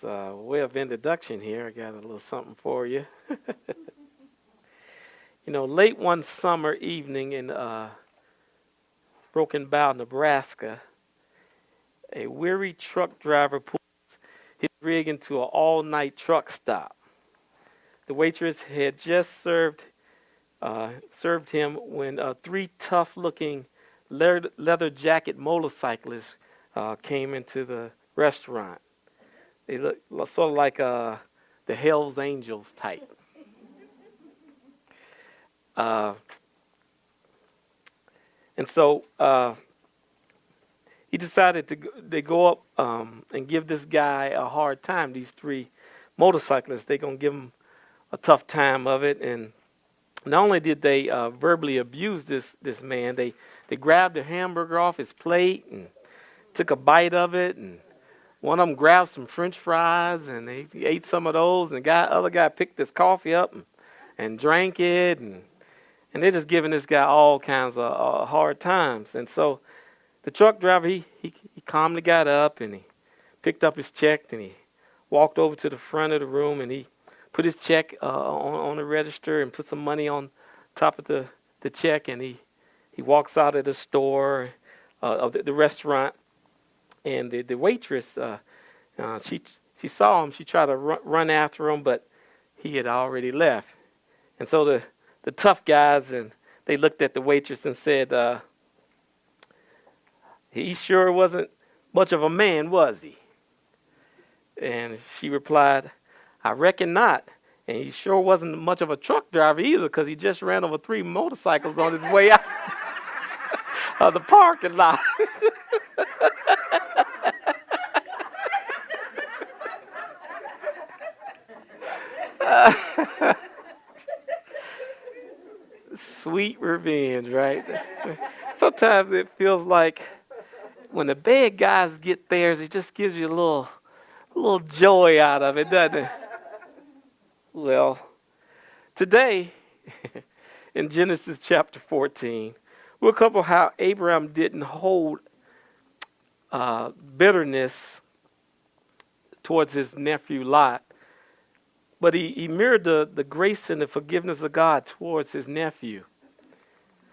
way of introduction here. I got a little something for you. Late one summer evening in Broken Bow, Nebraska, a weary truck driver pulled his rig into an all-night truck stop. The waitress had just served him when three tough-looking leather jacket motorcyclists came into the restaurant. They look sort of like the Hell's Angels type. And so he decided to go up and give this guy a hard time. These three motorcyclists, they're going to give him a tough time of it. And not only did they verbally abuse this man, they grabbed the hamburger off his plate and took a bite of it. And one of them grabbed some French fries and he ate some of those. And the other guy picked his coffee up and drank it. And they're just giving this guy all kinds of hard times. And so the truck driver, he calmly got up and he picked up his check and he walked over to the front of the room and he put his check on the register and put some money on top of the check, and he walks out of the store, of the restaurant, and the waitress, she saw him. She tried to run after him, but he had already left. And so the tough guys, and they looked at the waitress and said, he sure wasn't much of a man, was he? And she replied, I reckon not. And he sure wasn't much of a truck driver either, because he just ran over three motorcycles on his way out of the parking lot. Sweet revenge, right? Sometimes it feels like when the bad guys get theirs, it just gives you a little joy out of it, doesn't it? Well, today, in Genesis chapter 14, we'll cover how Abraham didn't hold bitterness towards his nephew Lot, but he mirrored the grace and the forgiveness of God towards his nephew.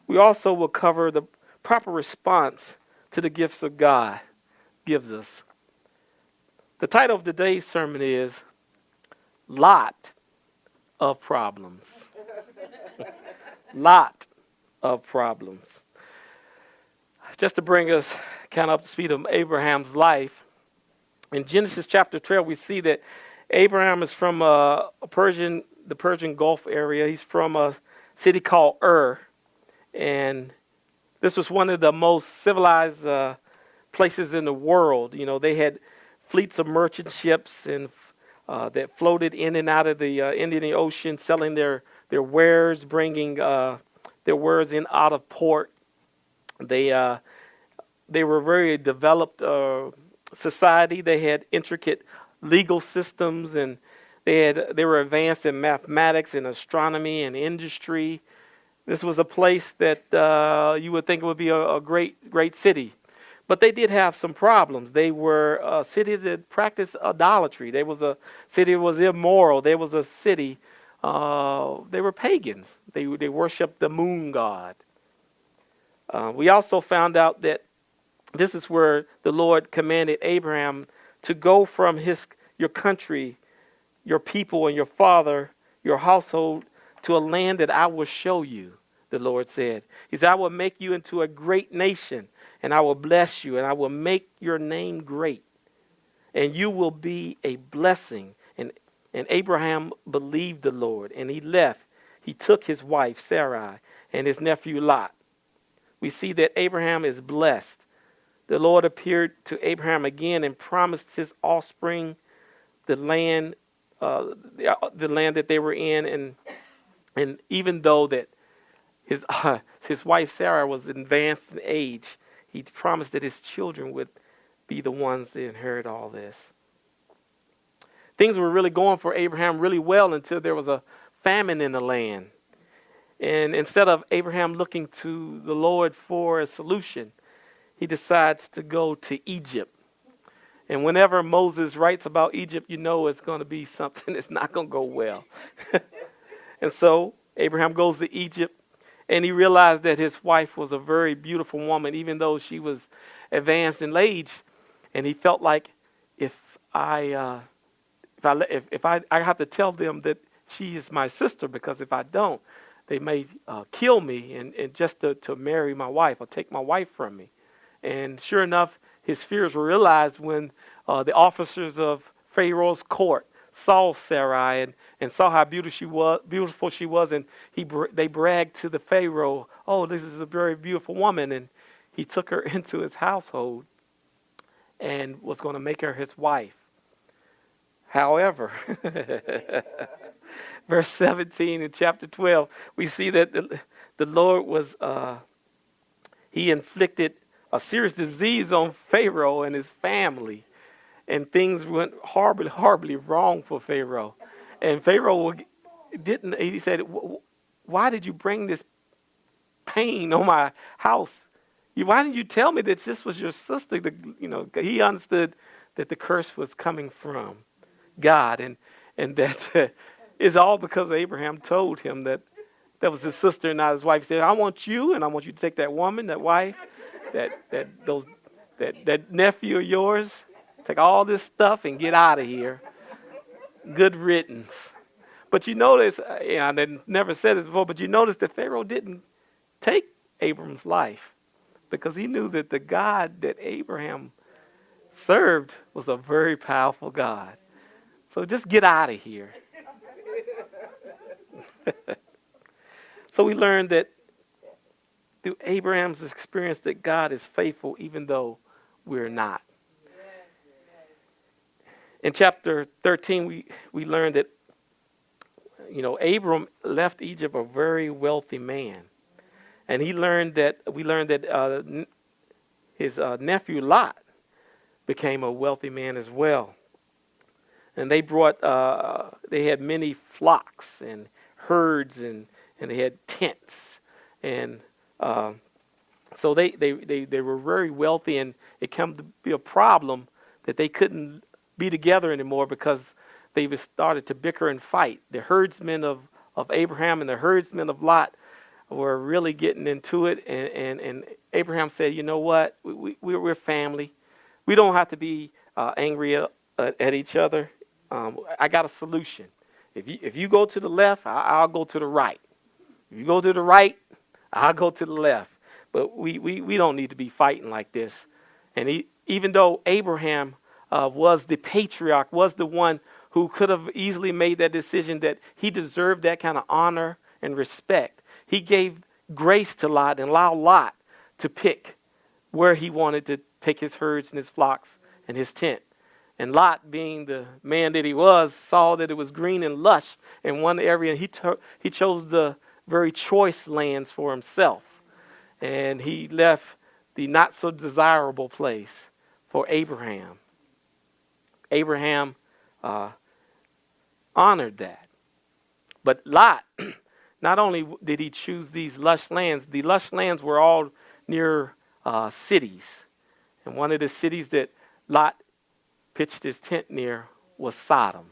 We also will cover the proper response to the gifts of God gives us. The title of today's sermon is Lot of Problems. Lot of problems. Just to bring us kind of up to speed of Abraham's life, in Genesis chapter 12, we see that Abraham is from the Persian Gulf area. He's from a city called Ur, and this was one of the most civilized places in the world. They had fleets of merchant ships and that floated in and out of the Indian Ocean, selling their wares, bringing their wares in out of port. They were very developed society. They had intricate legal systems, and they were advanced in mathematics and astronomy and industry. This was a place that you would think would be a great city. But they did have some problems. They were cities that practiced idolatry. There was a city that was immoral. There was a city, they were pagans. They worshiped the moon god. We also found out that this is where the Lord commanded Abraham to go from your country, your people, and your father, your household, to a land that I will show you, the Lord said. He said, I will make you into a great nation, and I will bless you, and I will make your name great, and you will be a blessing. And Abraham believed the Lord, and he left. He took his wife, Sarai, and his nephew, Lot. We see that Abraham is blessed. The Lord appeared to Abraham again and promised his offspring the land that they were in, and even though that his wife Sarah was advanced in age, he promised that his children would be the ones to inherit all this. Things were really going for Abraham really well until there was a famine in the land. And instead of Abraham looking to the Lord for a solution, he decides to go to Egypt. And whenever Moses writes about Egypt, you know it's going to be something that's not going to go well. And so Abraham goes to Egypt, and he realized that his wife was a very beautiful woman, even though she was advanced in age. And he felt like if I have to tell them that she is my sister, because if I don't, they may kill me and just to marry my wife or take my wife from me. And sure enough, his fears were realized when the officers of Pharaoh's court saw Sarai and saw how beautiful she was, and they bragged to the Pharaoh, "Oh, this is a very beautiful woman," and he took her into his household and was going to make her his wife. However, verse 17 in chapter 12, we see that the Lord was, he inflicted a serious disease on Pharaoh and his family. And things went horribly, horribly wrong for Pharaoh. And Pharaoh he said, "Why did you bring this pain on my house? Why didn't you tell me that this was your sister?" He understood that the curse was coming from God, and that it's all because Abraham told him that was his sister and not his wife. He said, "I want you, and I want you to take that woman, that wife, that nephew of yours, take all this stuff and get out of here. Good riddance." But you notice, I never said this before, but you notice that Pharaoh didn't take Abram's life, because he knew that the God that Abraham served was a very powerful God. So just get out of here. So we learned that through Abraham's experience that God is faithful even though we're not. In chapter 13, we learned that, Abram left Egypt a very wealthy man. And we learned that his nephew Lot became a wealthy man as well. And they had many flocks and herds, and they had tents. And so they were very wealthy, and it came to be a problem that they couldn't be together anymore because they started to bicker and fight. The herdsmen of Abraham and the herdsmen of Lot were really getting into it, and Abraham said, "You know what? We're family. We don't have to be angry at each other. I got a solution. If you go to the left, I'll go to the right. If you go to the right, I'll go to the left. But we don't need to be fighting like this." And even though Abraham was the patriarch, was the one who could have easily made that decision that he deserved that kind of honor and respect, he gave grace to Lot and allowed Lot to pick where he wanted to take his herds and his flocks and his tent. And Lot, being the man that he was, saw that it was green and lush in one area, and he chose the very choice lands for himself. And he left the not so desirable place for Abraham. Abraham honored that. But Lot, not only did he choose these lush lands, the lush lands were all near cities. And one of the cities that Lot pitched his tent near was Sodom.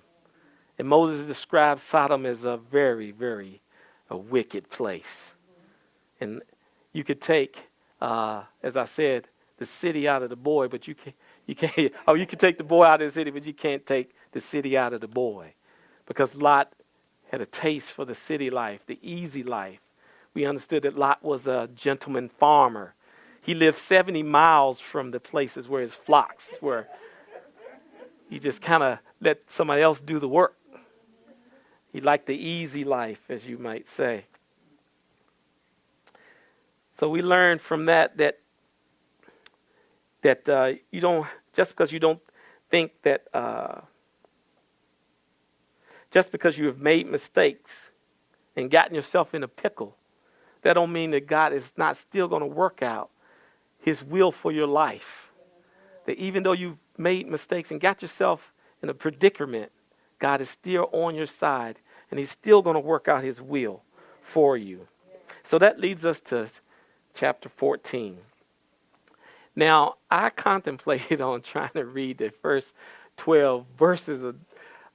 And Moses describes Sodom as a very, very wicked place. And you could take, as I said, the city out of the boy, but you can take the boy out of the city, but you can't take the city out of the boy. Because Lot had a taste for the city life, the easy life. We understood that Lot was a gentleman farmer. He lived 70 miles from the places where his flocks were. He just kind of let somebody else do the work. He liked the easy life, as you might say. So we learned from that you don't, just because you don't think that, just because you have made mistakes and gotten yourself in a pickle, that don't mean that God is not still going to work out His will for your life. That even though you've made mistakes and got yourself in a predicament, God is still on your side, and He's still going to work out His will for you. So that leads us to chapter 14. Now, I contemplated on trying to read the first 12 verses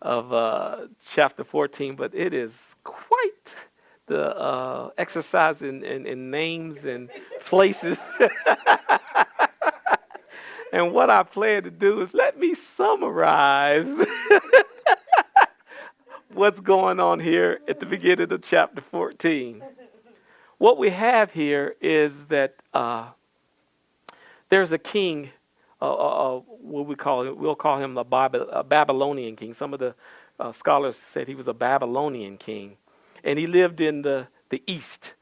of chapter 14, but it is quite the exercise in names and places. And what I plan to do is let me summarize what's going on here at the beginning of chapter 14. What we have here is that there's a king, what we call it, we'll call him a Babylonian king. Some of the scholars said he was a Babylonian king, and he lived in the east.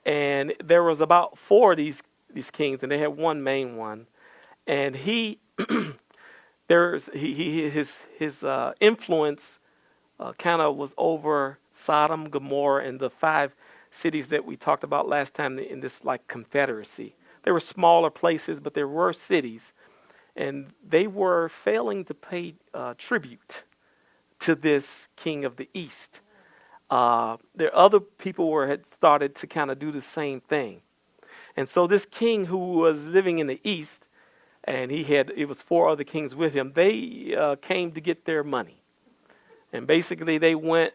And there was about four of these kings, and they had one main one. And his influence kind of was over Sodom, Gomorrah, and the five cities that we talked about last time in this like confederacy. They were smaller places, but there were cities, and they were failing to pay tribute to this king of the east. There other people had started to kind of do the same thing, and so this king who was living in the east, and it was four other kings with him. They came to get their money, and basically they went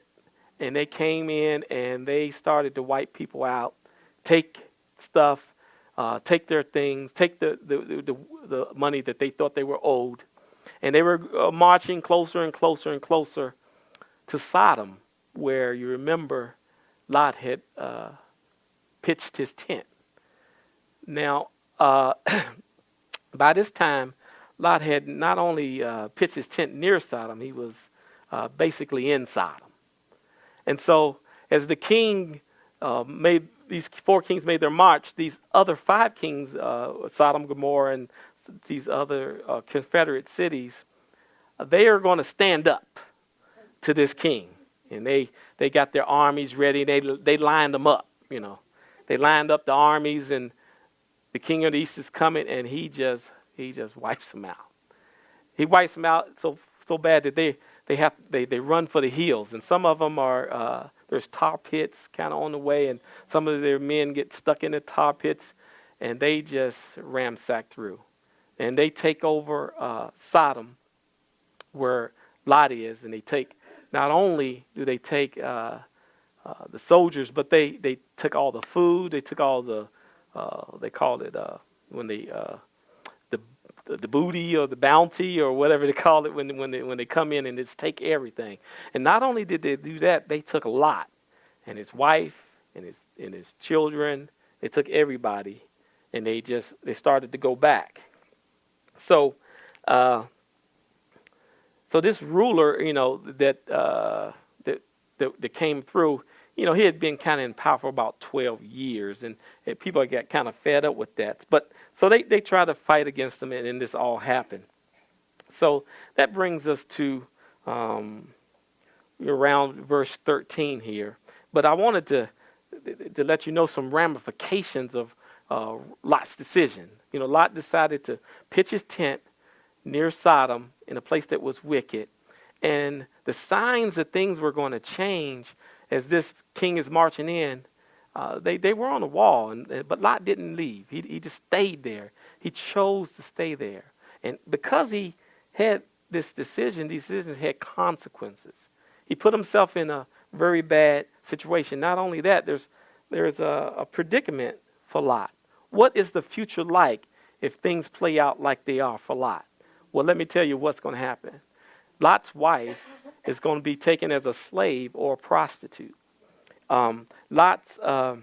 and they came in and they started to wipe people out, take stuff. Take their things, take the money that they thought they were owed. And they were marching closer and closer and closer to Sodom, where you remember Lot had pitched his tent. Now, by this time, Lot had not only pitched his tent near Sodom, he was basically in Sodom. And so as the king these four kings made their march, these other five kings, Sodom, Gomorrah, and these other Confederate cities, they are going to stand up to this king. And they got their armies ready. They lined them up, you know. They lined up the armies, and the king of the east is coming, and he just wipes them out. He wipes them out so bad that they run for the hills, and some of them are there's tar pits kind of on the way, and some of their men get stuck in the tar pits, and they just ramsack through, and they take over Sodom, where Lot is, and they take. Not only do they take the soldiers, but they took all the food, they took all the they called it when they the booty or the bounty or whatever they call it when they come in and just take everything. And not only did they do that, they took Lot and his wife and his children. They took everybody, and they started to go back. So this ruler, you know, that came through, you know, he had been kind of in power for about 12 years, and people got kind of fed up with that. But so they tried to fight against him, and this all happened. So that brings us to around verse 13 here. But I wanted to let you know some ramifications of Lot's decision. You know, Lot decided to pitch his tent near Sodom in a place that was wicked. And the signs that things were going to change as this king is marching in, they were on the wall. But Lot didn't leave. He just stayed there. He chose to stay there. And because he had this decision, these decisions had consequences. He put himself in a very bad situation. Not only that, there's a predicament for Lot. What is the future like if things play out like they are for Lot? Well, let me tell you what's going to happen. Lot's wife is going to be taken as a slave or a prostitute. Lot's, the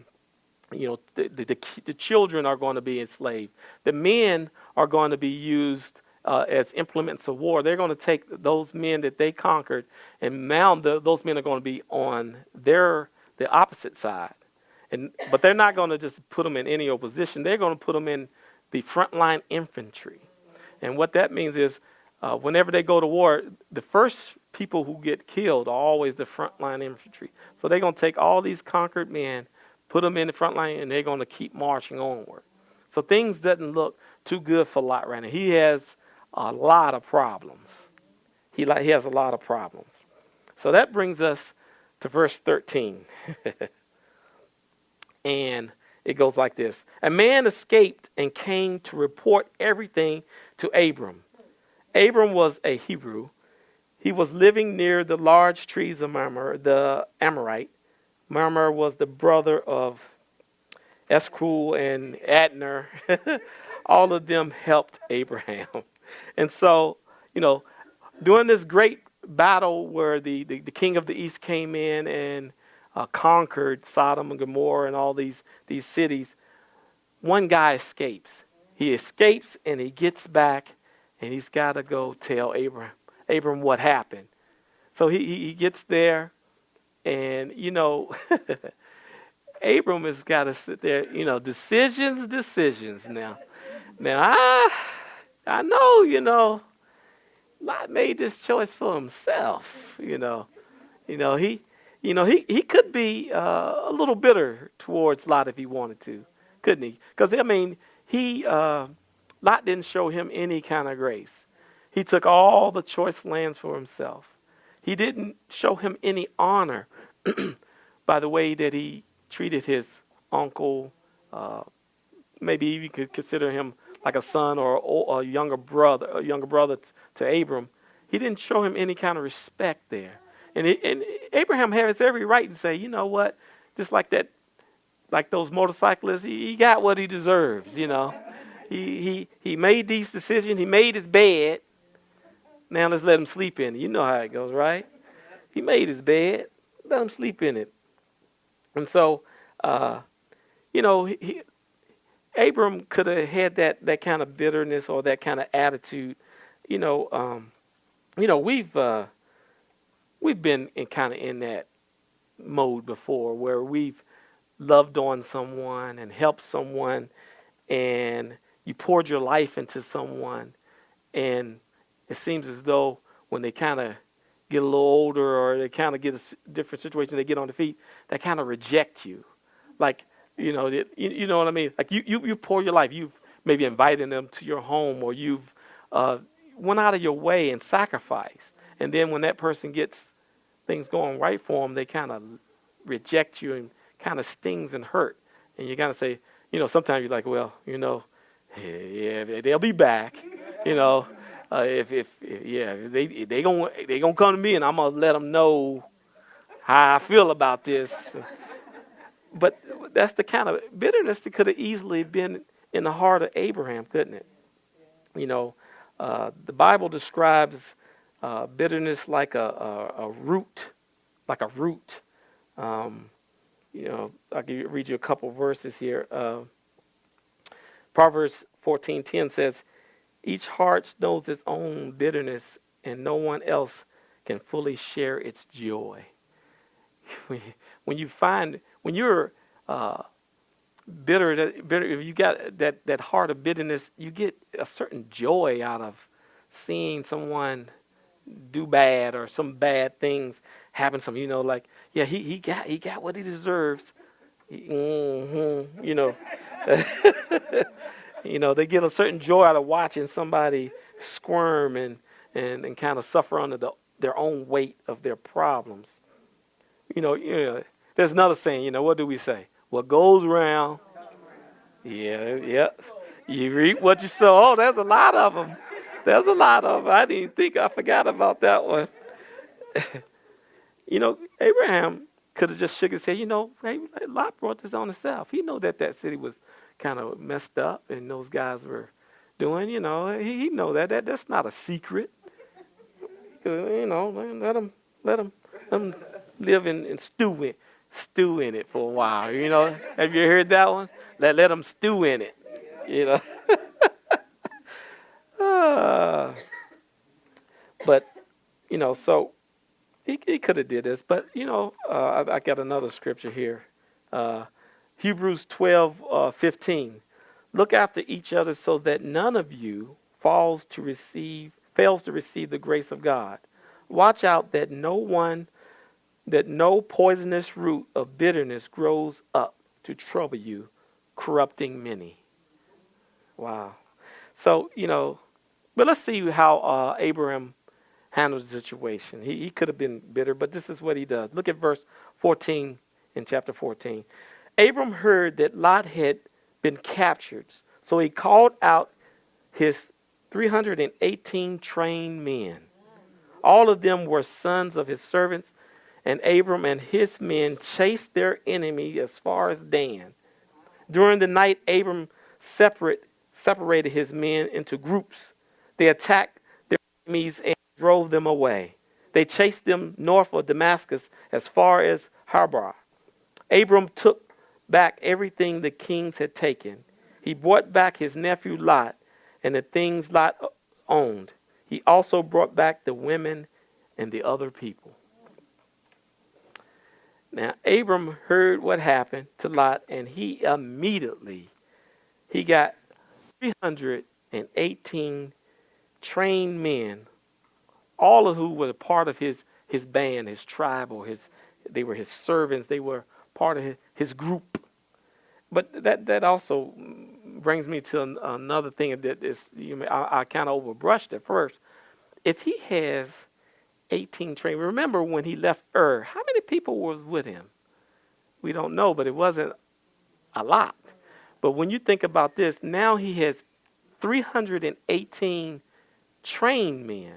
children are going to be enslaved. The men are going to be used as implements of war. They're going to take those men that they conquered, and now those men are going to be on the opposite side. But they're not going to just put them in any opposition. They're going to put them in the frontline infantry. And what that means is whenever they go to war, the first people who get killed are always the frontline infantry. So they're going to take all these conquered men, put them in the front line, and they're going to keep marching onward. So things doesn't look too good for Lot right now. He has a lot of problems. He has a lot of problems. So that brings us to verse 13. And It goes like this. A man escaped and came to report everything to Abram. Abram was a Hebrew. He was living near the large trees of Mamre, the Amorite. Mamre was the brother of Eshcol and Adner. All of them helped Abraham. And so, during this great battle where the king of the east came in and conquered Sodom and Gomorrah and all these cities, one guy escapes. He escapes and he gets back and he's got to go tell Abram what happened. So he gets there and, Abram has got to sit there, decisions now. Now, I know, Lot made this choice for himself, he could be a little bitter towards Lot if he wanted to, couldn't he? Because, Lot didn't show him any kind of grace. He took all the choice lands for himself. He didn't show him any honor by the way that he treated his uncle. Maybe you could consider him like a son or a younger brother to Abram. He didn't show him any kind of respect there. And Abraham has every right to say, you know what, just like that, like those motorcyclists, he got what he deserves, He made these decisions. He made his bed. Now let's let him sleep in it. You know how it goes, right? He made his bed. Let him sleep in it. And so, Abram could have had that kind of bitterness or that kind of attitude. We've been in that mode before where we've loved on someone and helped someone, and you poured your life into someone, and it seems as though when they kind of get a little older or they kind of get a different situation, they get on their feet, they kind of reject you. Like, you know what I mean? Like you pour your life. You've maybe invited them to your home, or you've went out of your way and sacrificed. And then when that person gets things going right for them, they kind of reject you and kind of stings and hurt. And you kind of say, sometimes you're like, well, yeah, they'll be back. If they gonna come to me, and I'm gonna let them know how I feel about this. But that's the kind of bitterness that could have easily been in the heart of Abraham, couldn't it? The Bible describes bitterness like a root, I can read you a couple verses here. Proverbs 14:10 says, "Each heart knows its own bitterness, and no one else can fully share its joy." When you're bitter, if you got that heart of bitterness, you get a certain joy out of seeing someone do bad or some bad things happen to him. He got what he deserves. They get a certain joy out of watching somebody squirm and kind of suffer under their own weight of their problems. There's another saying, what do we say? What goes around, yeah, you reap what you sow. Oh, there's a lot of them. I didn't think, I forgot about that one. Abraham could have just shook his head. Hey, Lot brought this on himself. He knew that city was kind of messed up and those guys were doing, he know that's not a secret. Let them live and stew in it for a while. Have you heard that one? Let them stew in it. But so he could have did this. But I got another scripture here. Hebrews 12:15. Look after each other so that none of you fails to receive the grace of God. Watch out that no poisonous root of bitterness grows up to trouble you, corrupting many. Wow. So, but let's see how Abraham handles the situation. He could have been bitter, but this is what he does. Look at verse 14 in chapter 14. Abram heard that Lot had been captured, so he called out his 318 trained men. All of them were sons of his servants, and Abram and his men chased their enemy as far as Dan. During the night, Abram separated his men into groups. They attacked their enemies and drove them away. They chased them north of Damascus as far as Harbah. Abram took back everything the kings had taken. He brought back his nephew Lot and the things Lot owned. He also brought back the women and the other people. Now, Abram heard what happened to Lot, and he got 318 trained men, all of who were part of his band, his tribe, or they were his servants. They were part of his group. But that also brings me to another thing that is, I kind of overbrushed at first. If he has 18 trained, remember when he left how many people was with him? We don't know, but it wasn't a lot. But when you think about this, now he has 318 trained men.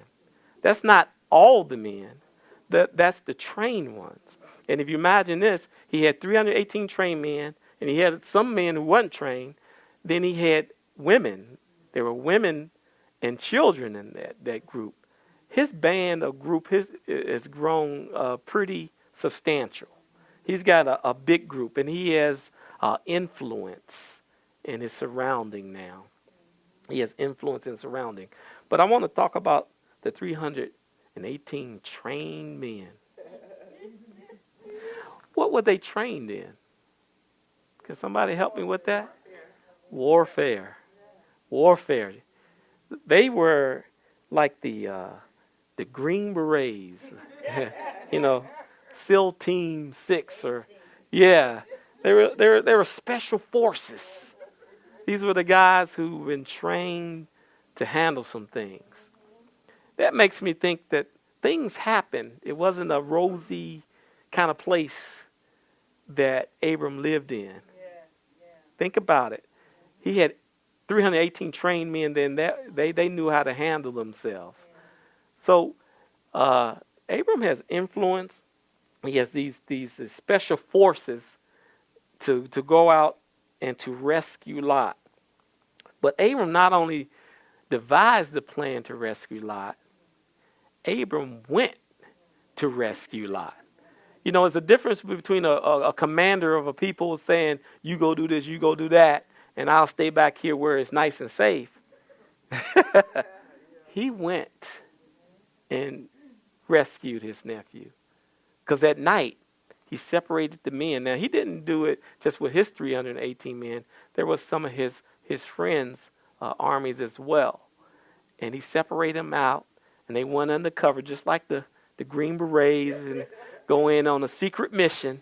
That's not all the men. That's the trained ones. And if you imagine this, he had 318 trained men, and he had some men who weren't trained. Then he had women. There were women and children in that group. His band of group has grown pretty substantial. He's got a big group, and he has influence in his surrounding now. He has influence in surrounding. But I want to talk about the 318 trained men. What were they trained in? Can somebody help me with that? Warfare. Warfare. They were like the Green Berets, SEAL Team 6, they were special forces. These were the guys who've been trained to handle some things. That makes me think that things happen. It wasn't a rosy kind of place that Abram lived in. Think about it. He had 318 trained men. Then they knew how to handle themselves. So Abram has influence. He has these special forces to go out and to rescue Lot. But Abram not only devised the plan to rescue Lot, Abram went to rescue Lot. It's a difference between a commander of a people saying, you go do this, you go do that, and I'll stay back here where it's nice and safe. He went and rescued his nephew. Because at night, he separated the men. Now, he didn't do it just with his 318 men. There was some of his friends' armies as well. And he separated them out, and they went undercover, just like the Green Berets, and go in on a secret mission.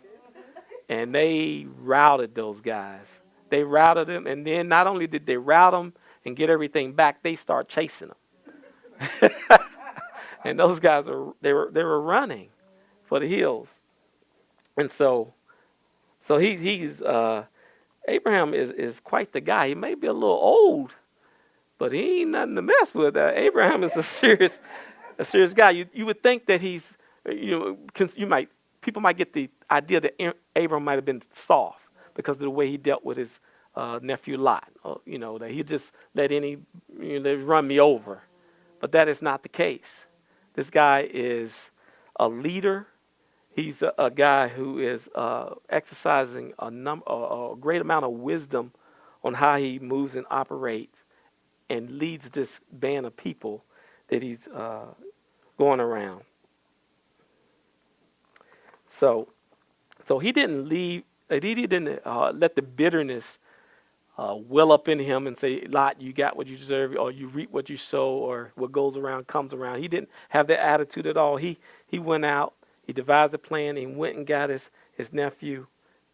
And they routed those guys. They routed them, and then not only did they rout them and get everything back, they start chasing them. And those guys they were running for the hills. And so he's Abraham is quite the guy. He may be a little old, but he ain't nothing to mess with. Abraham is a serious guy. You would think that he's people might get the idea that Abraham might have been soft because of the way he dealt with his nephew Lot. That he just let they run me over. But that is not the case. This guy is a leader. He's a guy who is exercising a great amount of wisdom on how he moves and operates and leads this band of people that he's going around. So he didn't leave. He didn't let the bitterness well up in him and say, Lot, you got what you deserve, or you reap what you sow, or what goes around comes around. He didn't have that attitude at all. He went out, he devised a plan, and went and got his nephew,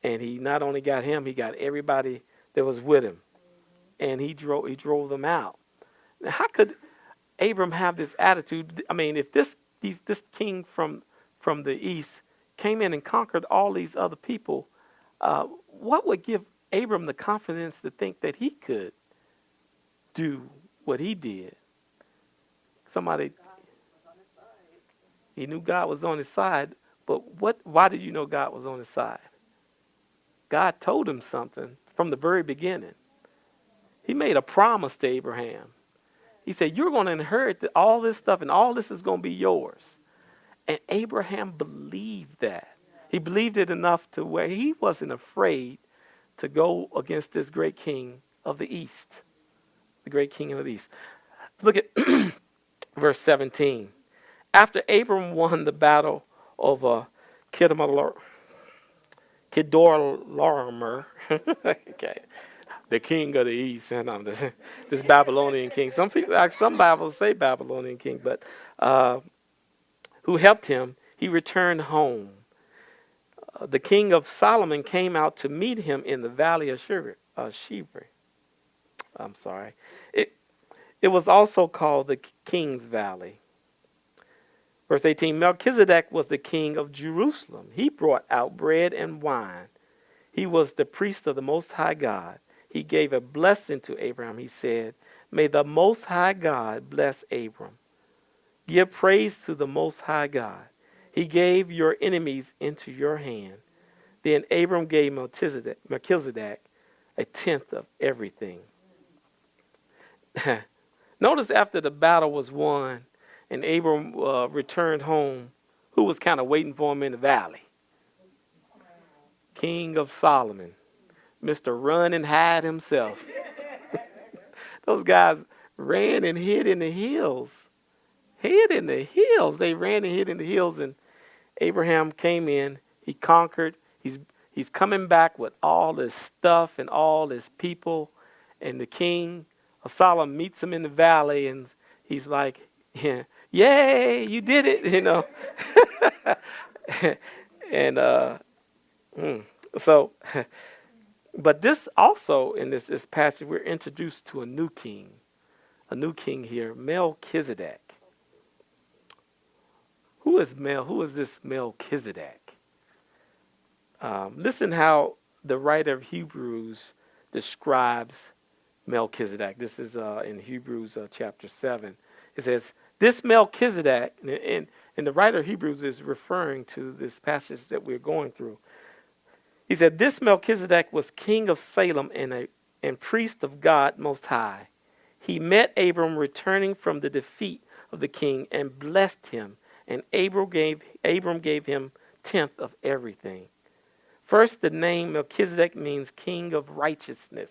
and he not only got him, he got everybody that was with him, and he drove them out. Now, how could Abram have this attitude? I mean, if this king from the east came in and conquered all these other people, what would give Abram the confidence to think that he could do what he did? Somebody, he knew God was on his side, but why did you know God was on his side? God told him something from the very beginning. He made a promise to Abraham. He said, you're going to inherit all this stuff and all this is going to be yours. And Abraham believed that. He believed it enough to where he wasn't afraid to go against this great king of the East. The great king of the East. Look at verse 17. After Abram won the battle of Kedorlaomer, okay, the king of the East, and this Babylonian king. Some Bibles say Babylonian king, but who helped him, he returned home. The king of Solomon came out to meet him in the valley of Shebri. I'm sorry. It was also called the King's Valley. Verse 18, Melchizedek was the king of Jerusalem. He brought out bread and wine. He was the priest of the Most High God. He gave a blessing to Abraham. He said, may the Most High God bless Abram. Give praise to the Most High God. He gave your enemies into your hand. Then Abram gave Melchizedek a tenth of everything. Notice after the battle was won and Abram returned home, who was kind of waiting for him in the valley? King of Solomon, Mr. Run and Hide himself. Those guys ran and hid in the hills. Hid in the hills. They ran and hid in the hills, and Abraham came in. He conquered. He's coming back with all this stuff and all this people, and the king of Solomon meets him in the valley, and he's like, yeah, yay, you did it, you know. And so, but this also, in this passage, we're introduced to a new king here, Melchizedek. Who is this Melchizedek? Listen how the writer of Hebrews describes Melchizedek. This is in Hebrews chapter 7. It says, this Melchizedek, and the writer of Hebrews is referring to this passage that we're going through. He said, this Melchizedek was king of Salem and priest of God Most High. He met Abram returning from the defeat of the king and blessed him. And Abram gave him tenth of everything. First, the name Melchizedek means king of righteousness.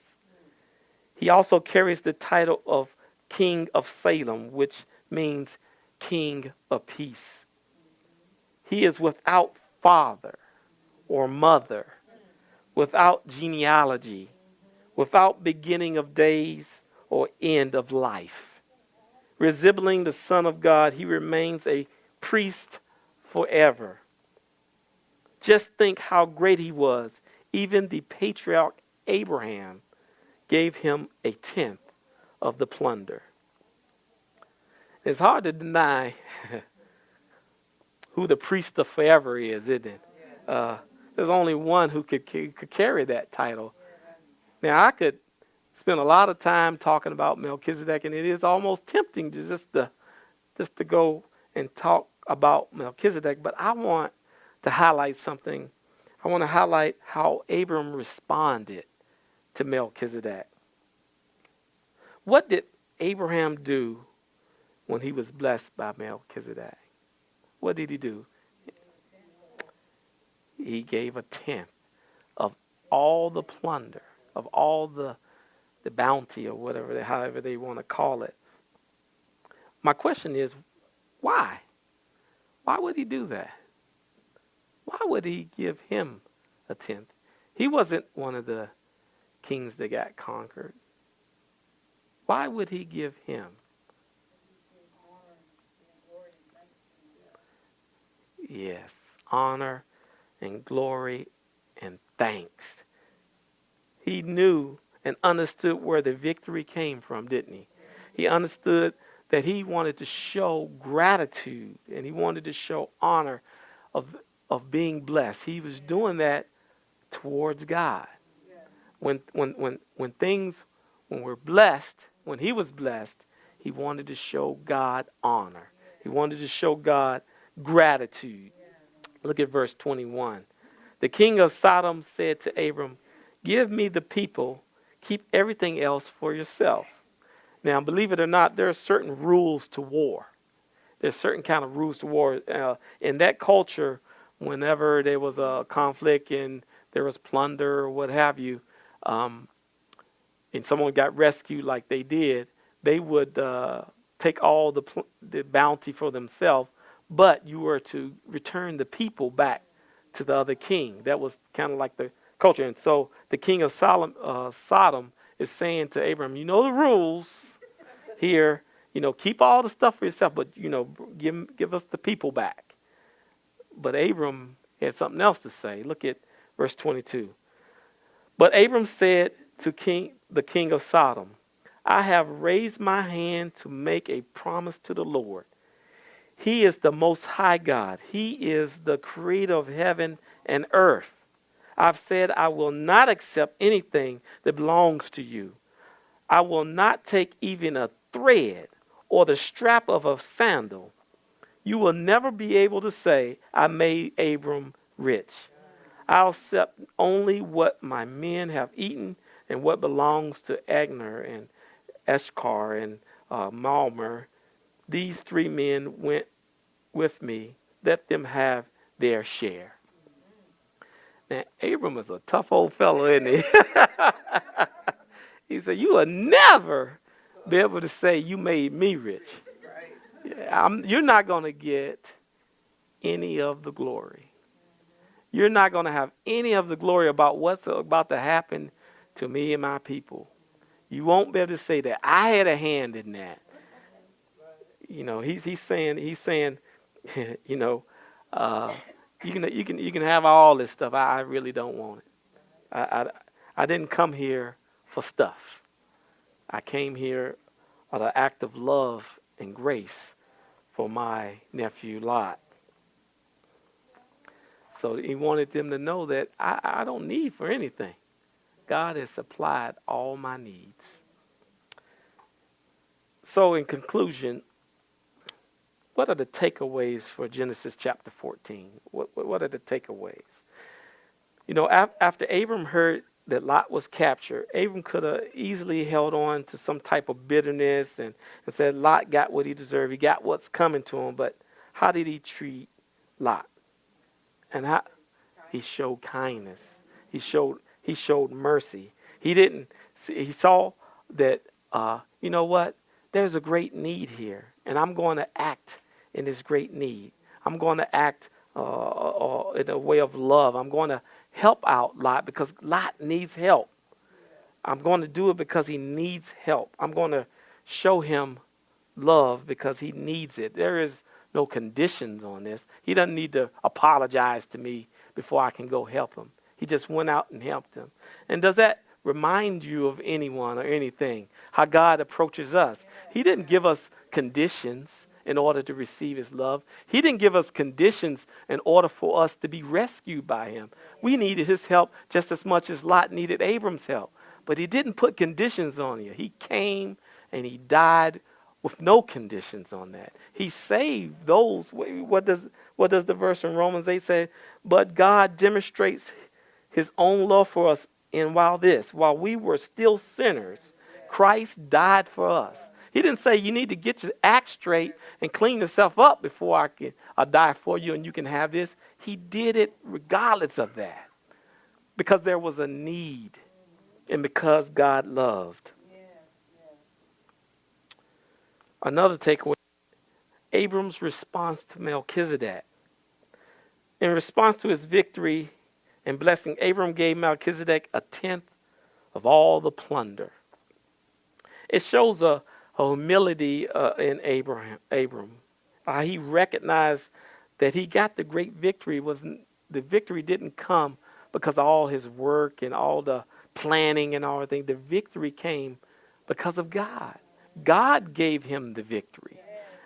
He also carries the title of king of Salem, which means king of peace. He is without father or mother, without genealogy, without beginning of days or end of life. Resembling the Son of God, he remains a priest forever. Just think how great he was. Even the patriarch Abraham gave him a tenth of the plunder. It's hard to deny who the priest of forever is, isn't it? There's only one who could carry that title. Now, I could spend a lot of time talking about Melchizedek, and it is almost tempting to just to go and talk about Melchizedek, but I want to highlight something. I want to highlight how Abram responded to Melchizedek. What did Abraham do when he was blessed by Melchizedek? What did he do? He gave a tenth of all the plunder, of all the bounty, or whatever, however they want to call it. My question is, why? Why would he do that? Why would he give him a tenth? He wasn't one of the kings that got conquered. Why would he give him? Yes, honor and glory and thanks. He knew and understood where the victory came from, didn't he? He understood that he wanted to show gratitude and he wanted to show honor of being blessed. He was doing that towards God. When we're blessed, when he was blessed, he wanted to show God honor. He wanted to show God gratitude. Look at verse 21. The king of Sodom said to Abram, "Give me the people, keep everything else for yourself." Now, believe it or not, there are certain rules to war. There's certain kind of rules to war. In that culture, whenever there was a conflict and there was plunder or what have you, um, and someone got rescued like they did, they would take all the bounty for themselves, but you were to return the people back to the other king. That was kind of like the culture. And so the king of Sodom is saying to Abram, you know the rules here, keep all the stuff for yourself, but, give us the people back. But Abram had something else to say. Look at verse 22. But Abram said to the king of Sodom, "I have raised my hand to make a promise to the Lord. He is the most high God. He is the creator of heaven and earth. I've said I will not accept anything that belongs to you. I will not take even a thread or the strap of a sandal. You will never be able to say, I made Abram rich. I'll accept only what my men have eaten and what belongs to Agner and Eshkar and Malmer. These 3 men went with me. Let them have their share." Now, Abram is a tough old fellow, isn't he? He said, you will never be able to say you made me rich. You're not going to get any of the glory. You're not going to have any of the glory about what's about to happen to me and my people. You won't be able to say that I had a hand in that. He's saying, you can have all this stuff. I really don't want it. I didn't come here for stuff. I came here out of an act of love and grace for my nephew Lot. So he wanted them to know that I don't need for anything. God has supplied all my needs. So in conclusion, what are the takeaways for Genesis chapter 14? What are the takeaways? After Abram heard that Lot was captured, Abram could have easily held on to some type of bitterness and said Lot got what he deserved. He got what's coming to him. But how did he treat Lot? And how he showed kindness. He showed mercy. He saw that, you know what? There's a great need here. And I'm going to act in this great need. I'm going to act in a way of love. I'm going to help out Lot because Lot needs help. I'm going to do it because he needs help. I'm going to show him love because he needs it. There is no conditions on this. He doesn't need to apologize to me before I can go help him. He just went out and helped him. And does that remind you of anyone or anything? How God approaches us. He didn't give us conditions in order to receive his love. He didn't give us conditions in order for us to be rescued by him. We needed his help just as much as Lot needed Abram's help. But he didn't put conditions on you. He came and he died with no conditions on that. He saved those. What does the verse in Romans 8 say? But God demonstrates his own love for us while we were still sinners, Christ died for us. He didn't say you need to get your act straight and clean yourself up before I die for you and you can have this. He did it regardless of that because there was a need and because God loved. Another takeaway, Abram's response to Melchizedek. In response to his victory and blessing, Abram gave Melchizedek 1/10 of all the plunder. It shows a humility in Abram. He recognized that he got the great victory. The victory didn't come because of all his work and all the planning and all the things. The victory came because of God. God gave him the victory.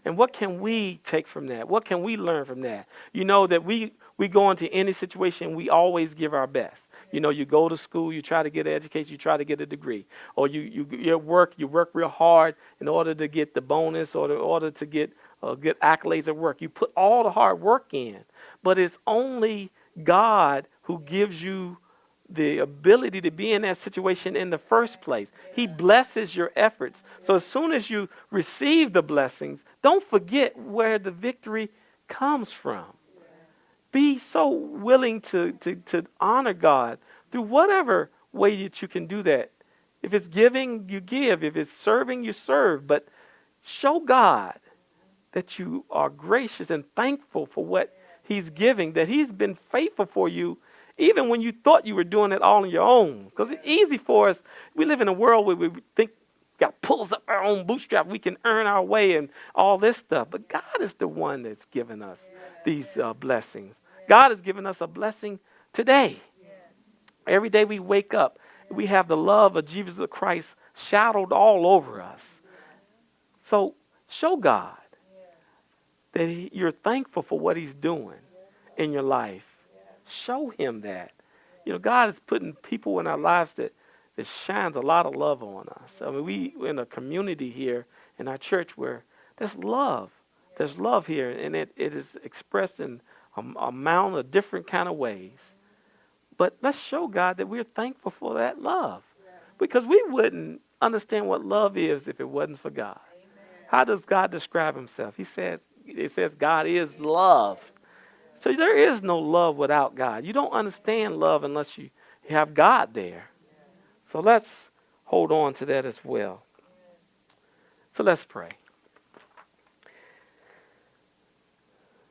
And what can we take from that? What can we learn from that? You know that we go into any situation, we always give our best. You know, you go to school, you try to get an education, you try to get a degree. Or you work real hard in order to get the bonus or in order to get accolades at work. You put all the hard work in. But it's only God who gives you the ability to be in that situation in the first place. He blesses your efforts. So as soon as you receive the blessings, don't forget where the victory comes from. Be so willing to honor God through whatever way that you can do that. If it's giving, you give. If it's serving, you serve. But show God that you are gracious and thankful for what He's giving, that He's been faithful for you, even when you thought you were doing it all on your own. Because it's easy for us. We live in a world where we think God pulls up our own bootstrap. We can earn our way and all this stuff. But God is the one that's given us these blessings. God has given us a blessing today. Every day we wake up, we have the love of Jesus Christ shadowed all over us. So show God that you're thankful for what He's doing in your life. Show Him that. You know, God is putting people in our lives that shines a lot of love on us. I mean, we're in a community here in our church where there's love. There's love here, and it is expressed in a amount of different kind of ways. But let's show God that we're thankful for that love. Because we wouldn't understand what love is if it wasn't for God. How does God describe Himself? It says God is love. So there is no love without God. You don't understand love unless you have God there. So let's hold on to that as well. So let's pray.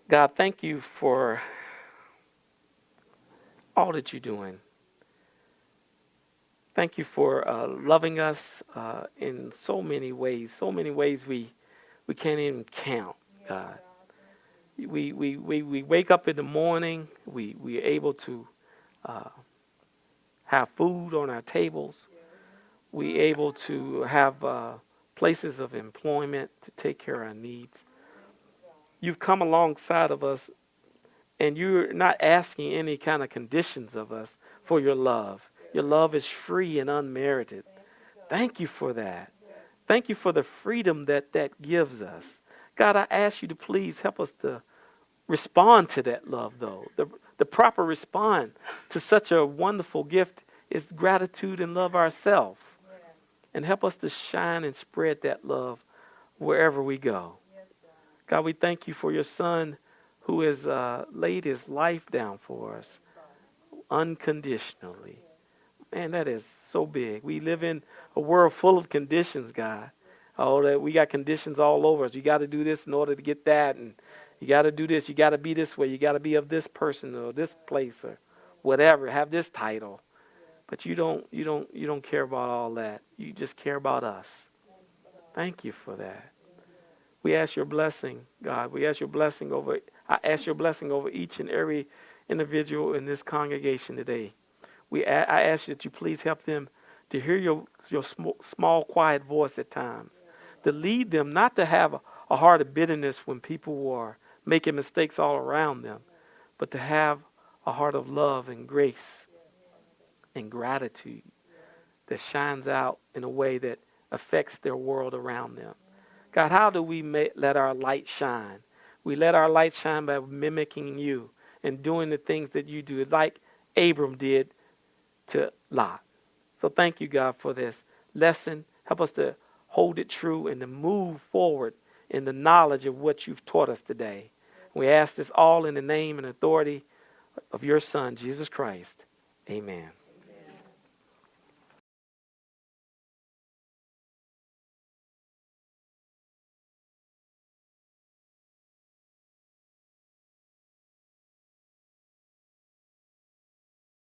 God, thank you for all that you're doing. Thank you for loving us in so many ways we can't even count, God. We wake up in the morning, we're able to have food on our tables. We're able to have places of employment to take care of our needs. You've come alongside of us, and you're not asking any kind of conditions of us for your love. Your love is free and unmerited. Thank you for that. Thank you for the freedom that gives us. God, I ask you to please help us to respond to that love, though. The proper response to such a wonderful gift is gratitude and love ourselves. And help us to shine and spread that love wherever we go. God, we thank you for your Son who has laid his life down for us unconditionally. Man, that is so big. We live in a world full of conditions, God. Oh, that we got conditions all over us. You got to do this in order to get that, and you got to do this. You got to be this way. You got to be of this person or this place or whatever. Have this title. But you don't care about all that. You just care about us. Thank you for that. We ask your blessing, God. I ask your blessing over each and every individual in this congregation today. I ask that you please help them to hear your small, quiet voice at times. To lead them, not to have a heart of bitterness when people are making mistakes all around them, but to have a heart of love and grace and gratitude that shines out in a way that affects their world around them. God, how do we let our light shine? We let our light shine by mimicking you and doing the things that you do, like Abram did to Lot. So thank you, God, for this lesson. Help us to hold it true and to move forward in the knowledge of what you've taught us today. We ask this all in the name and authority of your Son, Jesus Christ. Amen.